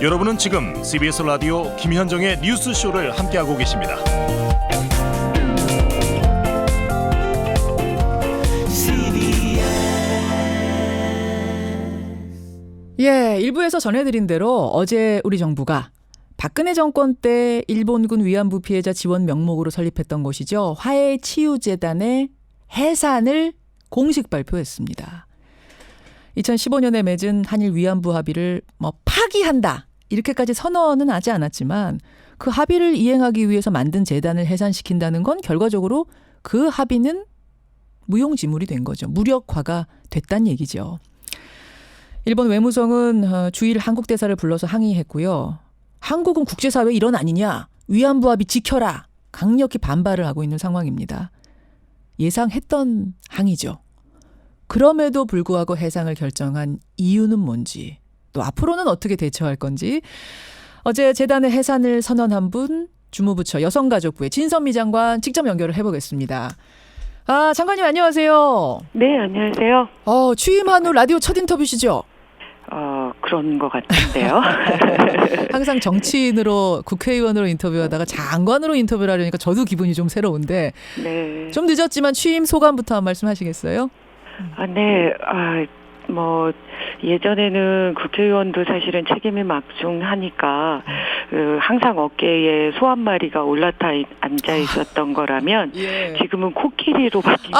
여러분은 지금 CBS 라디오 김현정의 뉴스쇼를 함께하고 계십니다. 예, 일부에서 전해드린 대로 어제 우리 정부가 박근혜 정권 때 일본군 위안부 피해자 지원 명목으로 설립했던 곳이죠. 화해치유재단의 해산을 공식 발표했습니다. 2015년에 맺은 한일 위안부 합의를 파기한다 이렇게까지 선언은 하지 않았지만 그 합의를 이행하기 위해서 만든 재단을 해산시킨다는 건 결과적으로 그 합의는 무용지물이 된 거죠. 무력화가 됐다는 얘기죠. 일본 외무성은 주일 한국 대사를 불러서 항의했고요. 한국은 국제사회 일원 아니냐, 위안부 합의 지켜라, 강력히 반발을 하고 있는 상황입니다. 예상했던 항의죠. 그럼에도 불구하고 해상을 결정한 이유는 뭔지, 또 앞으로는 어떻게 대처할 건지, 어제 재단의 해산을 선언한 분, 주무부처 여성가족부의 진선미 장관 직접 연결을 해보겠습니다. 아, 장관님 안녕하세요. 네, 안녕하세요. 취임한 후 라디오 첫 인터뷰시죠? 그런 것 같은데요. 항상 정치인으로 국회의원으로 인터뷰하다가 장관으로 인터뷰를 하려니까 저도 기분이 좀 새로운데 네. 좀 늦었지만 취임 소감부터 한 말씀 하시겠어요? 네. 예전에는 국회의원도 사실은 책임이 막중하니까 항상 어깨에 소 한 마리가 올라타 앉아 있었던 거라면 예. 지금은 코끼리로 바뀐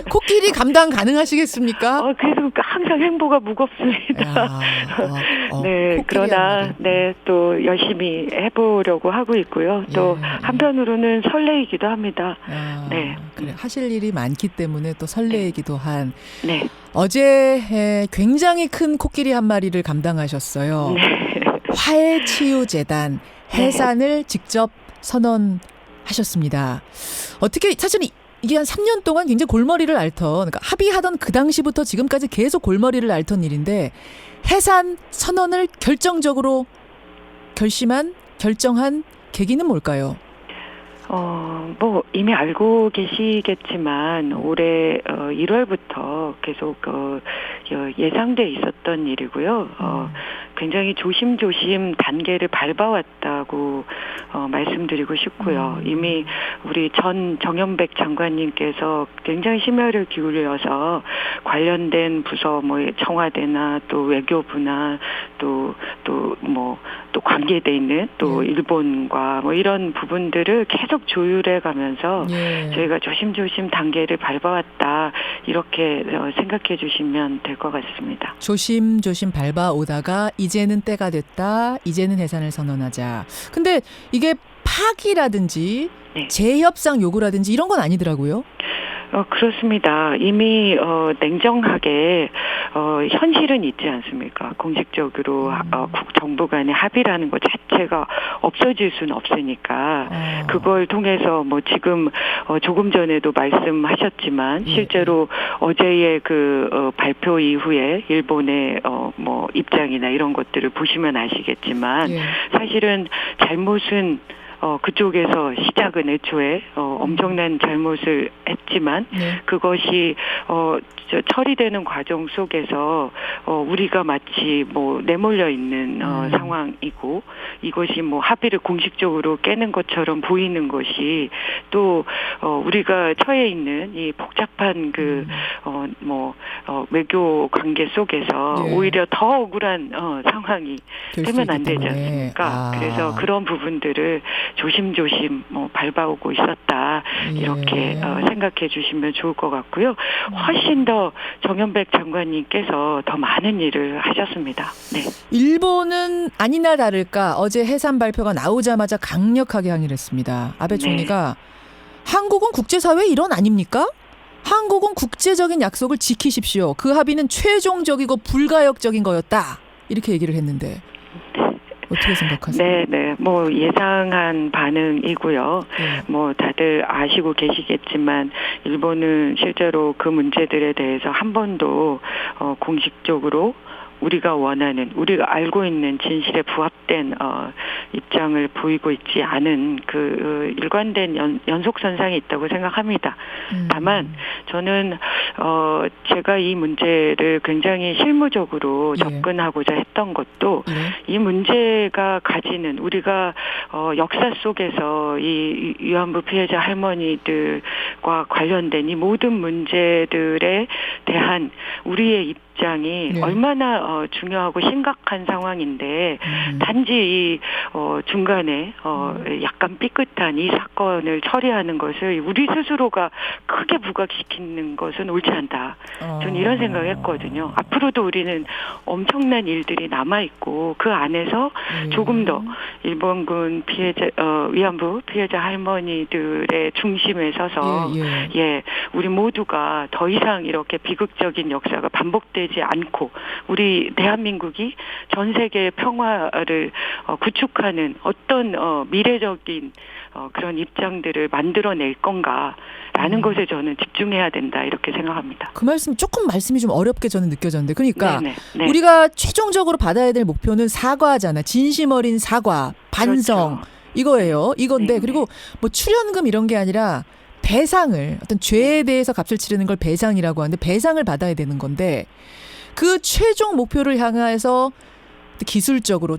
코끼리 감당 가능하시겠습니까? 그래도 항상 행보가 무겁습니다. 네, 그러나 또 열심히 해보려고 하고 있고요. 또 한편으로는 설레이기도 합니다. 네, 그래, 하실 일이 많기 때문에 또 설레이기도 한. 네. 어제 굉장히 큰 코끼리 한 마리를 감당하셨어요. 네. 화해치유재단 해산을 직접 선언하셨습니다. 어떻게 사실은 이게 한 3년 동안 굉장히 골머리를 앓던, 그러니까 합의하던 그 당시부터 지금까지 계속 골머리를 앓던 일인데 해산 선언을 결정적으로 결정한 계기는 뭘까요? 이미 알고 계시겠지만 올해 1월부터 계속 예상돼 있었던 일이고요. 굉장히 조심조심 단계를 밟아왔다고 말씀드리고 싶고요. 이미 우리 전 정연백 장관님께서 굉장히 심혈을 기울여서 관련된 부서 청와대나 또 외교부나 또 관계돼 있는 또 일본과 이런 부분들을 계속 조율해 가면서 저희가 조심조심 단계를 밟아왔다 이렇게 생각해 주시면 될 것 같습니다. 조심조심 밟아오다가 이제는 때가 됐다. 이제는 해산을 선언하자. 근데 이게 파기라든지 재협상 요구라든지 이런 건 아니더라고요. 그렇습니다. 이미 냉정하게 현실은 있지 않습니까? 공식적으로 정부 간의 합의라는 것 자체가 없어질 수는 없으니까 그걸 통해서 지금 조금 전에도 말씀하셨지만 실제로 어제의 그 발표 이후에 일본의 입장이나 이런 것들을 보시면 아시겠지만 사실은 잘못은 그쪽에서 시작은 애초에 엄청난 잘못을 했지만 그것이 처리되는 과정 속에서 우리가 마치 내몰려 있는 상황이고 이것이 합의를 공식적으로 깨는 것처럼 보이는 것이 또 우리가 처해 있는 이 복잡한 외교 관계 속에서 오히려 더 억울한 상황이 되면 안 되지 않습니까? 그래서 그런 부분들을 조심조심 밟아오고 있었다 이렇게 생각해 주시면 좋을 것 같고요. 훨씬 더 정연백 장관님께서 더 많은 일을 하셨습니다. 네. 일본은 아니나 다를까 어제 해산 발표가 나오자마자 강력하게 항의를 했습니다. 아베 총리가 한국은 국제사회 일원 아닙니까? 한국은 국제적인 약속을 지키십시오. 그 합의는 최종적이고 불가역적인 거였다. 이렇게 얘기를 했는데 어떻게 생각하세요? 네. 예상한 반응이고요. 다들 아시고 계시겠지만 일본은 실제로 그 문제들에 대해서 한 번도 공식적으로 우리가 원하는 우리가 알고 있는 진실에 부합된 입장을 보이고 있지 않은 그 일관된 연속선상이 있다고 생각합니다. 다만 저는 제가 이 문제를 굉장히 실무적으로 접근하고자 했던 것도 이 문제가 가지는 우리가 역사 속에서 이 위안부 피해자 할머니들과 관련된 이 모든 문제들에 대한 우리의 입장이 얼마나 중요하고 심각한 상황인데 단지 이 중간에 약간 삐끗한 이 사건을 처리하는 것을 우리 스스로가 크게 부각시키는 것은 옳지 않다. 저는 이런 생각을 했거든요. 앞으로도 우리는 엄청난 일들이 남아있고 그 안에서 조금 더 일본군 피해자 위안부 피해자 할머니들의 중심에 서서 우리 모두가 더 이상 이렇게 비극적인 역사가 반복되지 않고 우리 대한민국이 전 세계의 평화를 구축하는 어떤 미래적인 그런 입장들을 만들어낼 건가라는 것에 저는 집중해야 된다 이렇게 생각합니다. 그 말씀이 좀 어렵게 저는 느껴졌는데 그러니까 우리가 최종적으로 받아야 될 목표는 사과잖아. 진심 어린 사과, 반성 그렇죠. 이거예요. 이건데 그리고 뭐 출연금 이런 게 아니라 배상을 어떤 죄에 대해서 값을 치르는 걸 배상이라고 하는데 배상을 받아야 되는 건데 그 최종 목표를 향해서 기술적으로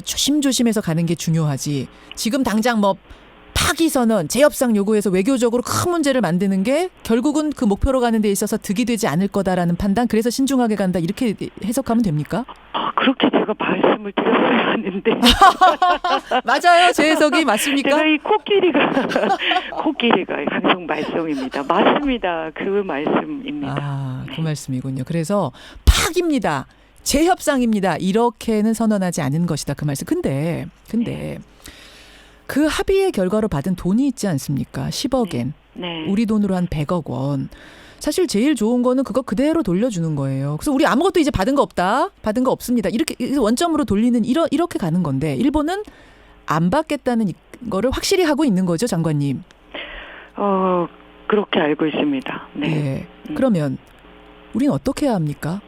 조심조심해서 가는 게 중요하지. 지금 당장 뭐 파기 선언, 재협상 요구해서 외교적으로 큰 문제를 만드는 게 결국은 그 목표로 가는 데 있어서 득이 되지 않을 거다라는 판단. 그래서 신중하게 간다. 이렇게 해석하면 됩니까? 그렇게 제가 말씀을 드렸어야 하는데. 맞아요. 제 해석이 맞습니까? 제가 이 코끼리가 항상 말썽입니다. 맞습니다. 그 말씀입니다. 그 말씀이군요. 그래서 파기입니다. 재협상입니다. 이렇게는 선언하지 않은 것이다. 그 말씀. 근데 그 합의의 결과로 받은 돈이 있지 않습니까? 10억엔. 우리 돈으로 한 100억 원. 사실 제일 좋은 거는 그거 그대로 돌려주는 거예요. 그래서 우리 아무것도 이제 받은 거 없다. 받은 거 없습니다. 이렇게 원점으로 돌리는 이렇게 가는 건데 일본은 안 받겠다는 거를 확실히 하고 있는 거죠, 장관님. 그렇게 알고 있습니다. 네. 그러면 우리는 어떻게 해야 합니까?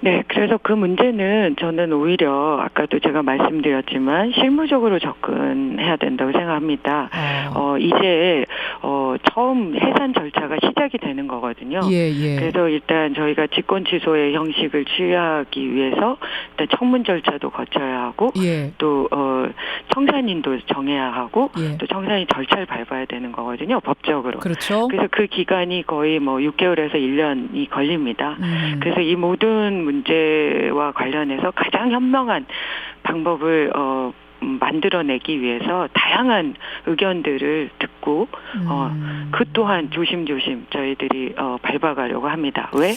네, 그래서 그 문제는 저는 오히려 아까도 제가 말씀드렸지만 실무적으로 접근해야 된다고 생각합니다. 이제 처음 해산 절차가 시작이 되는 거거든요. 그래서 일단 저희가 직권 취소의 형식을 취하기 위해서 일단 청문 절차도 거쳐야 하고 또 청산인도 정해야 하고 또 청산인 절차를 밟아야 되는 거거든요. 법적으로. 그렇죠. 그래서 그 기간이 거의 뭐 6개월에서 1년이 걸립니다. 그래서 이 모든 문제와 관련해서 가장 현명한 방법을 만들어내기 위해서 다양한 의견들을 듣고 그 또한 조심조심 저희들이 밟아가려고 합니다. 왜?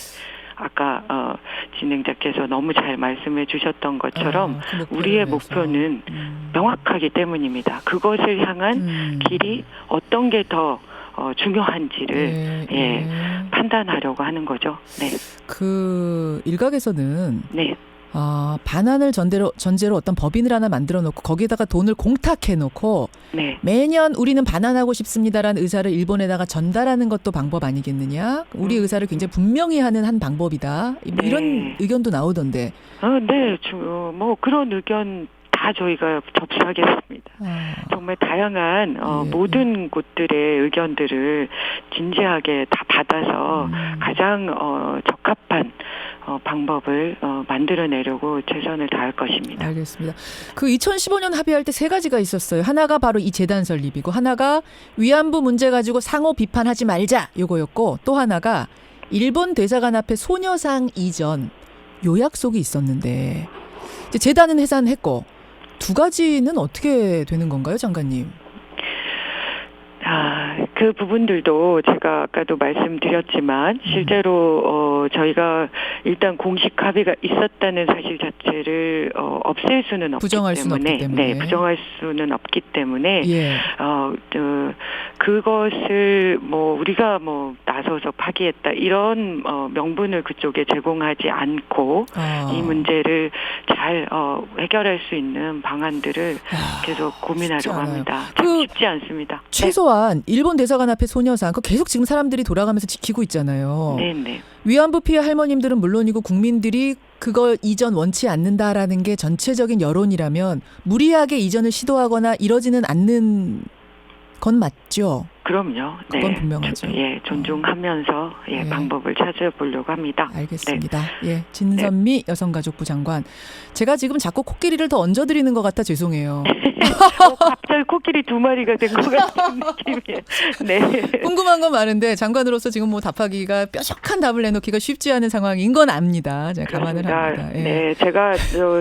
아까 진행자께서 너무 잘 말씀해 주셨던 것처럼 우리의 목표는 명확하기 때문입니다. 그것을 향한 길이 어떤 게 더 중요한지를 판단하려고 하는 거죠. 그 일각에서는 반환을 전제로 어떤 법인을 하나 만들어 놓고 거기에다가 돈을 공탁해 놓고 매년 우리는 반환하고 싶습니다라는 의사를 일본에다가 전달하는 것도 방법 아니겠느냐? 우리 의사를 굉장히 분명히 하는 한 방법이다. 이런 의견도 나오던데. 뭐 그런 의견 다 저희가 접수하겠습니다. 정말 다양한 모든 곳들의 의견들을 진지하게 다 받아서 가장 적합한 방법을 만들어내려고 최선을 다할 것입니다. 알겠습니다. 그 2015년 합의할 때 세 가지가 있었어요. 하나가 바로 이 재단 설립이고 하나가 위안부 문제 가지고 상호 비판하지 말자 요거였고 또 하나가 일본 대사관 앞에 소녀상 이전 요약속이 있었는데 이제 재단은 해산했고 두 가지는 어떻게 되는 건가요, 장관님? 그 부분들도 제가 아까도 말씀드렸지만 실제로 저희가 일단 공식 합의가 있었다는 사실 자체를 없앨 수는 없기 때문에 부정할 수는 없기 때문에 그것을 뭐 우리가 뭐 나서서 파기했다 이런 명분을 그쪽에 제공하지 않고 이 문제를 잘 해결할 수 있는 방안들을 계속 고민하려고 합니다. 쉽지 않습니다. 최소한 일본 대사관 앞에 소녀상 그 계속 지금 사람들이 돌아가면서 지키고 있잖아요. 위안부 피해 할머님들은 물론이고 국민들이 그거 이전 원치 않는다라는 게 전체적인 여론이라면 무리하게 이전을 시도하거나 이러지는 않는 건 맞죠? 그럼요. 그건 네. 분명하죠. 예, 존중하면서 네. 방법을 찾아보려고 합니다. 알겠습니다. 네. 예, 진선미 여성가족부 장관. 제가 지금 자꾸 코끼리를 더 얹어드리는 것 같아 죄송해요. 갑자기 코끼리 2마리가 된 것 같은 느낌이에요. 네. 궁금한 건 많은데 장관으로서 지금 뭐 답하기가 뾰족한 답을 내놓기가 쉽지 않은 상황인 건 압니다. 제가 감안을 합니다. 예. 네, 제가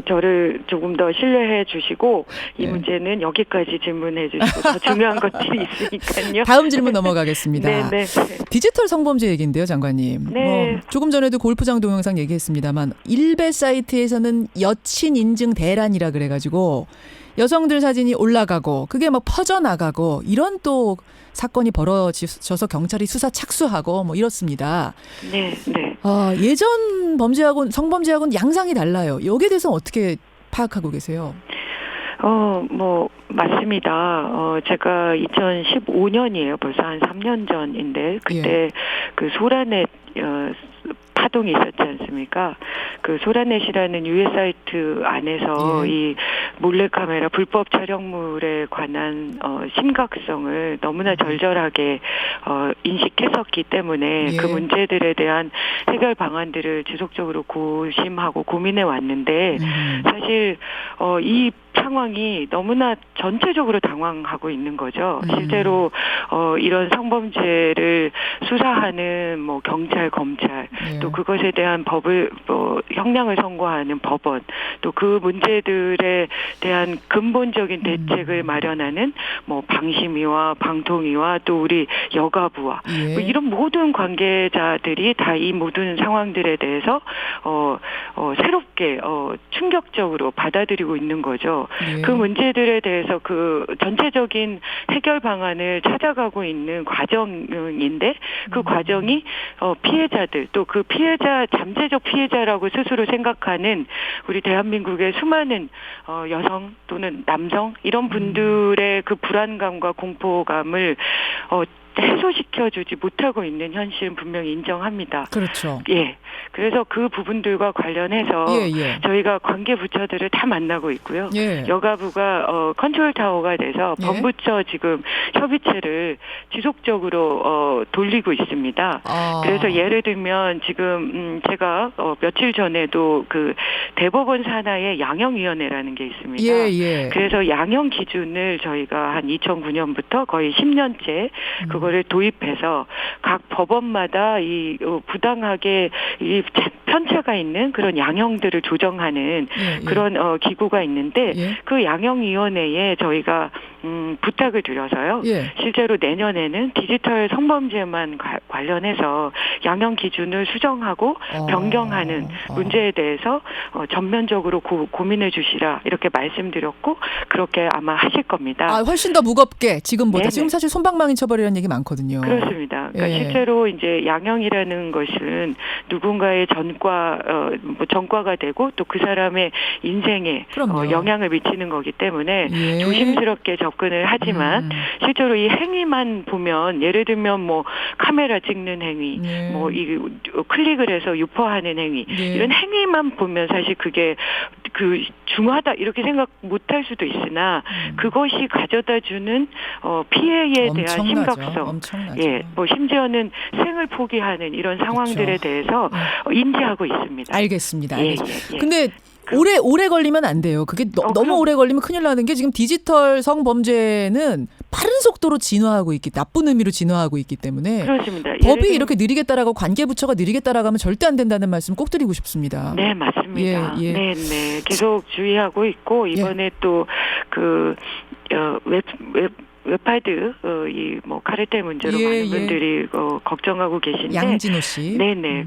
저를 조금 더 신뢰해 주시고 이 문제는 여기까지 질문해 주시고 더 중요한 것들이 있으니까요. 다음 질문 넘어가겠습니다. 네. 디지털 성범죄 얘기인데요, 장관님. 네. 조금 전에도 골프장 동영상 얘기했습니다만 일베 사이트에서는 여친 인증 대란이라 그래가지고 여성들 사진이 올라가고 그게 막 퍼져나가고 이런 또 사건이 벌어져서 경찰이 수사 착수하고 뭐 이렇습니다. 네. 예전 범죄하고는 성범죄하고는 양상이 달라요. 여기에 대해서 어떻게 파악하고 계세요? 맞습니다. 제가 2015년이에요. 벌써 한 3년 전인데, 그때 그 소라넷, 파동이 있었지 않습니까? 그 소라넷이라는 유해 사이트 안에서 이 몰래카메라 불법 촬영물에 관한 심각성을 너무나 절절하게 인식했었기 때문에 그 문제들에 대한 해결 방안들을 지속적으로 고심하고 고민해 왔는데 사실 이 상황이 너무나 전체적으로 당황하고 있는 거죠. 실제로 이런 성범죄를 수사하는 뭐 경찰, 검찰, 또 그것에 대한 법을 형량을 선고하는 법원, 또 그 문제들에 대한 근본적인 대책을 마련하는 뭐 방심위와 방통위와 또 우리 여가부와 뭐 이런 모든 관계자들이 다 이 모든 상황들에 대해서 새롭게 충격적으로 받아들이고 있는 거죠. 그 문제들에 대해서 그 전체적인 해결 방안을 찾아가고 있는 과정인데 그 과정이 피해자들 또 그 피해자 잠재적 피해자라고 스스로 생각하는 우리 대한민국의 수많은 여성 또는 남성 이런 분들의 그 불안감과 공포감을 해소시켜주지 못하고 있는 현실은 분명히 인정합니다. 그렇죠. 예. 그래서 그 부분들과 관련해서 저희가 관계 부처들을 다 만나고 있고요. 여가부가 컨트롤 타워가 돼서 범부처 지금 협의체를 지속적으로 돌리고 있습니다. 그래서 예를 들면 지금 제가 며칠 전에도 그 대법원 산하의 양형위원회라는 게 있습니다. 그래서 양형 기준을 저희가 한 2009년부터 거의 10년째 그거를 도입해서 각 법원마다 이 부당하게 이 편차가 있는 그런 양형들을 조정하는 그런 기구가 있는데 그 양형위원회에 저희가 부탁을 드려서요. 실제로 내년에는 디지털 성범죄만 관련해서 양형 기준을 수정하고 변경하는 문제에 대해서 전면적으로 고민해 주시라 이렇게 말씀드렸고 그렇게 아마 하실 겁니다. 훨씬 더 무겁게 지금보다. 지금 사실 솜방망이 처벌이라는 얘기 많거든요. 그렇습니다. 그러니까 실제로 이제 양형이라는 것은 누군가의 전과가 되고 또 그 사람의 인생에 영향을 미치는 거기 때문에 조심스럽게 접근을 하지만 실제로 이 행위만 보면 예를 들면 뭐 카메라 찍는 행위, 뭐 이 클릭을 해서 유포하는 행위 이런 행위만 보면 사실 그게 그 중하다 이렇게 생각 못할 수도 있으나 그것이 가져다주는 피해에 대한 심각성, 뭐 심지어는 생을 포기하는 이런 상황들에 대해서 인지하고 있습니다. 알겠습니다. 근데 오래 걸리면 안 돼요. 그게 너무 오래 걸리면 큰일 나는 게 지금 디지털 성범죄는 빠른 속도로 진화하고 나쁜 의미로 진화하고 있기 때문에 그렇습니다. 법이 이렇게 느리게 따라가고 관계부처가 느리게 따라가면 절대 안 된다는 말씀 꼭 드리고 싶습니다. 네, 맞습니다. 계속 주의하고 있고 이번에 또 그 웹하드 이 뭐 카르텔 문제로 많은 분들이 걱정하고 계신데 양진호 씨.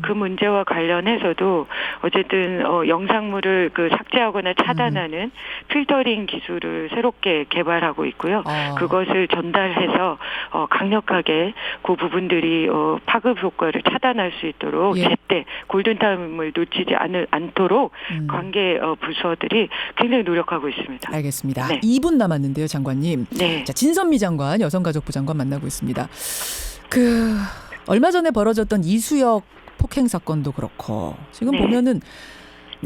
그 문제와 관련해서도 어쨌든 영상물을 그 삭제하거나 차단하는 필터링 기술을 새롭게 개발하고 있고요. 그것을 전달해서 강력하게 그 부분들이 파급 효과를 차단할 수 있도록 제때 골든타임을 놓치지 않도록 관계 부서들이 굉장히 노력하고 있습니다. 알겠습니다. 2분 남았는데요, 장관님. 자, 진선미 장관, 여성가족부 장관 만나고 있습니다. 얼마 전에 벌어졌던 이수역 폭행 사건도 그렇고 지금 보면은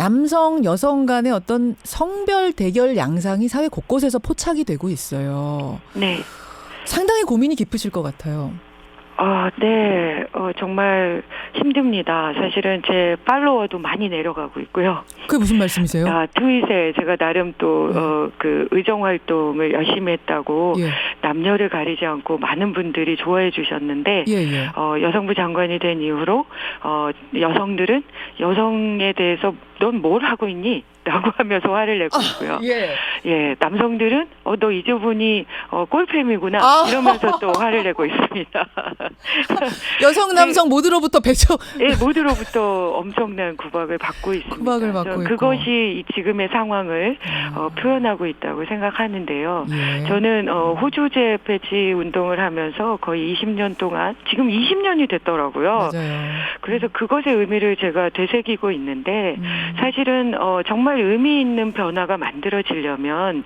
남성, 여성 간의 어떤 성별 대결 양상이 사회 곳곳에서 포착이 되고 있어요. 네. 상당히 고민이 깊으실 것 같아요. 네. 정말 힘듭니다. 사실은 제 팔로워도 많이 내려가고 있고요. 그게 무슨 말씀이세요? 트윗에 제가 나름 또, 그 의정 활동을 열심히 했다고 예. 남녀를 가리지 않고 많은 분들이 좋아해 주셨는데, 예. 여성부 장관이 된 이후로, 여성들은 여성에 대해서 넌 뭘 하고 있니? 라고 하면서 화를 내고 있고요. 예, 남성들은 너 이주분이 꼴팸이구나 이러면서 또 화를 내고 있습니다. 여성, 남성 모두로부터 배척. 예, 모두로부터 엄청난 구박을 받고 있습니다. 구박을 받고 있고. 그것이 지금의 상황을 표현하고 있다고 생각하는데요. 예. 저는 호주제 폐지 운동을 하면서 거의 20년 동안 지금 20년이 됐더라고요. 맞아요. 그래서 그것의 의미를 제가 되새기고 있는데 사실은 정말 의미 있는 변화가 만들어지려면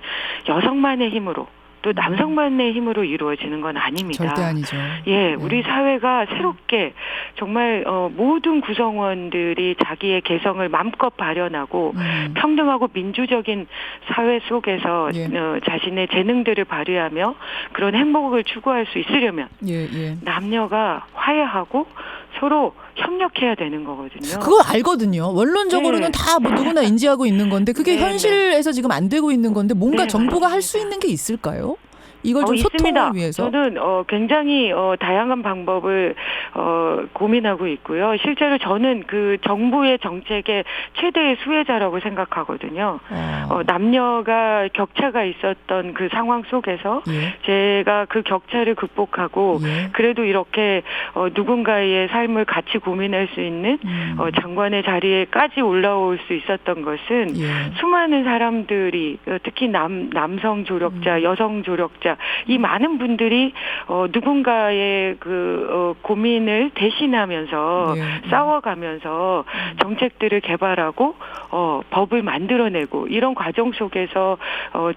여성만의 힘으로 또 남성만의 힘으로 이루어지는 건 아닙니다. 절대 아니죠. 예, 우리 사회가 새롭게 정말 모든 구성원들이 자기의 개성을 마음껏 발현하고 평등하고 민주적인 사회 속에서 자신의 재능들을 발휘하며 그런 행복을 추구할 수 있으려면 남녀가 화해하고 서로 협력해야 되는 거거든요. 그거 알거든요. 원론적으로는 다 뭐 누구나 인지하고 있는 건데 그게 현실에서 지금 안 되고 있는 건데 뭔가 정부가 할 수 있는 게 있을까요? 이걸 좀 소통을 있습니다. 위해서. 저는 굉장히 다양한 방법을 고민하고 있고요. 실제로 저는 그 정부의 정책의 최대의 수혜자라고 생각하거든요. 남녀가 격차가 있었던 그 상황 속에서 제가 그 격차를 극복하고 그래도 이렇게 누군가의 삶을 같이 고민할 수 있는 장관의 자리에까지 올라올 수 있었던 것은 수많은 사람들이 특히 남성 조력자, 여성 조력자 이 많은 분들이 누군가의 그 고민을 대신하면서 싸워가면서 정책들을 개발하고 법을 만들어내고 이런 과정 속에서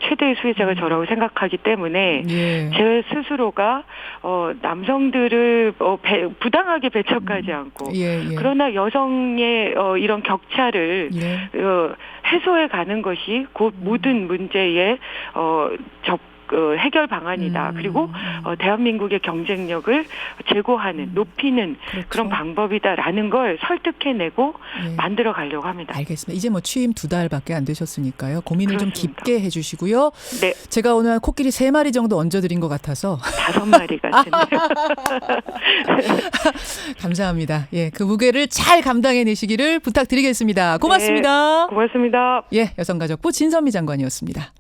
최대의 수혜자가 저라고 생각하기 때문에 제 스스로가 남성들을 부당하게 배척하지 않고 그러나 여성의 이런 격차를 해소해 가는 것이 곧 모든 문제의 해결 방안이다. 그리고 대한민국의 경쟁력을 제고하는, 높이는 그런 방법이다라는 걸 설득해내고 만들어 가려고 합니다. 알겠습니다. 이제 뭐 취임 2달밖에 안 되셨으니까요. 고민을 그렇습니다. 좀 깊게 해주시고요. 네. 제가 오늘 한 코끼리 3마리 정도 얹어드린 것 같아서 5마리 같은데. 감사합니다. 예, 그 무게를 잘 감당해내시기를 부탁드리겠습니다. 고맙습니다. 네, 고맙습니다. 예, 여성가족부 진선미 장관이었습니다.